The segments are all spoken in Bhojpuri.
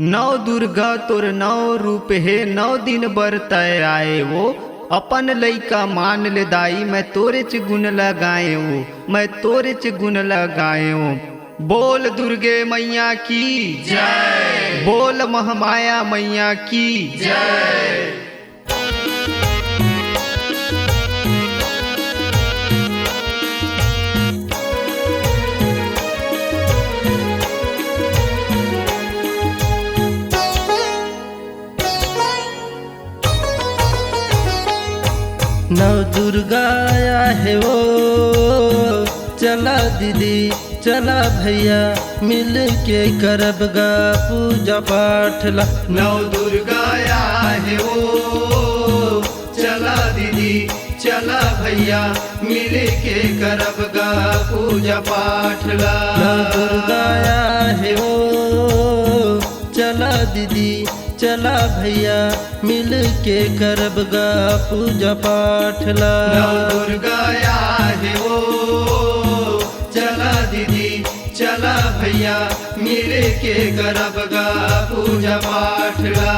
नौ दुर्गा तोर नौ रूप है, 9 दिन बरतय आए वो। अपन लइका मान ले दाई, मैं तोरे च गुण लगाए वो, मैं तोरे च गुण लगाए वो। बोल दुर्गे मैया की जय, बोल महामाया मैया की जय। नव दुर्गा आया है वो, चला दीदी चला भैया मिल के करब गा पूजा पाठ ला। नव दुर्गा आया है वो, चला दीदी चला भैया मिल के करब गा पूजा पाठ ला। नव दुर्गा आया है वो, चला दीदी चला भैया मिल के करब गा पूजा पाठ ला। नव दुर्गा आया है वो, चला दीदी चला भैया मिल के करब गा पूजा पाठ ला।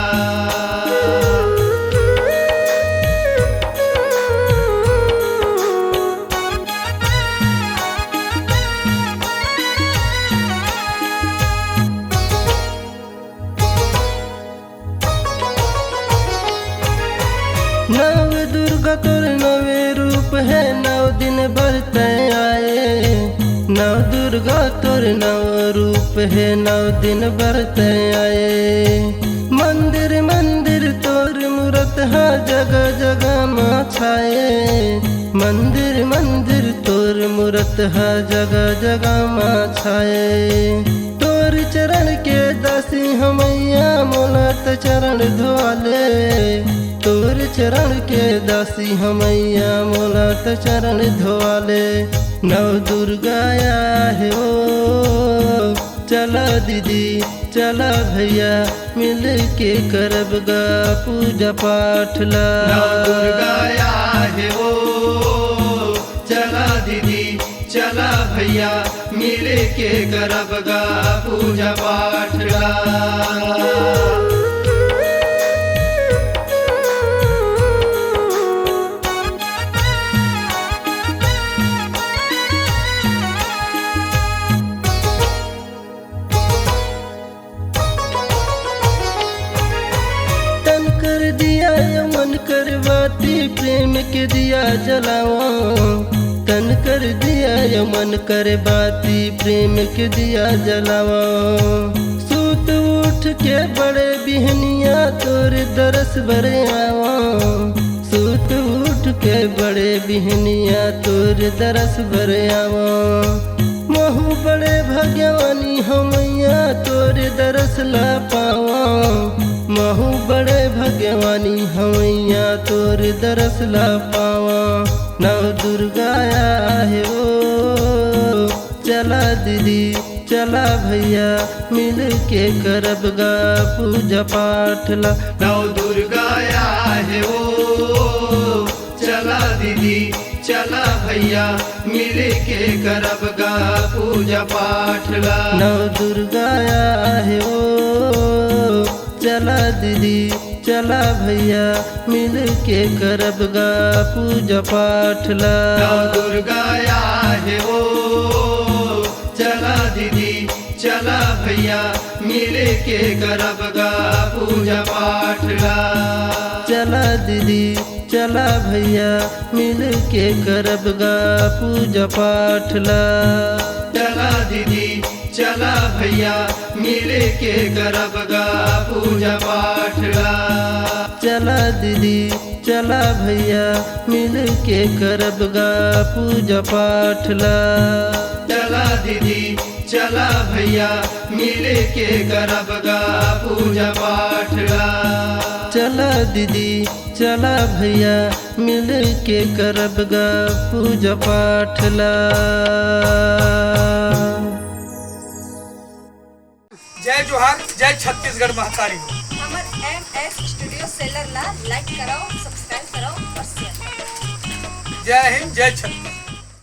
नव दुर्गा तोर नवे रूप है, 9 दिन बरते आए। नव दुर्गा तोर नव रूप है, 9 दिन बरते आए। मंदिर मंदिर तोर मूरत है, जगह जगह माँ छाए। मंदिर मंदिर तोर मूरत है, जगह जगह माँ छाए। तोर चरण के दासी हमैया मोलत चरण धोले। तोर चरण के दासी हमैया मोलत चरण धोले। नव दुर्गा आया है वो, चला दीदी चला भैया मिल के करब गा पूजा पाठ ला। नव दुर्गा आया है वो, चला दीदी चला भैया मिल के करब गा पूजा पाठ ला। मन कर बाती प्रेम के दिया जलावा। तन कर दिया या मन कर बाती प्रेम के दिया जलावा। सूत उठ के बड़े बिहनिया तोर दरस भरे आवा। सूत उठ के बड़े बिहनिया तोर दरस भरे आवा। महू बड़े भगवानी हमैया तोर दरस ला पावा। महू बड़े भगवानी हमैया तोर दरस ला पावा। नव दुर्गा आया है वो, चला दीदी चला भैया मिल के करब गा पूजा पाठ ला। नव दुर्गा आया है वो, चला दीदी चला भैया मिल के करब गा पूजा पाठ ला। नव दुर्गा आया है वो, चला दीदी चला भैया मिल के करब गा पूजा पाठ ला। नव दुर्गा आया है वो, चला दीदी चला भैया मिल के करब गा पूजा पाठ ला। चला दीदी चला भैया मिल के करब गा पूजा पाठ ला। चला दीदी चला भैया मिल के करब गा पूजा पाठ ला। चला दीदी चला भैया मिल के करब गा पूजा पाठ ला। चला दीदी चला भैया मिल के करब गा पूजा पाठ ला। चला दीदी चला भैया मिल के करब गा पूजा पाठ ला। जय जोहार, जय छत्तीसगढ़ महतारी। हमर MS स्टूडियो सेलर ला लाइक कराओ, सब्सक्राइब कराओ और शेयर। जय हिंद, जय छत्तीसगढ़।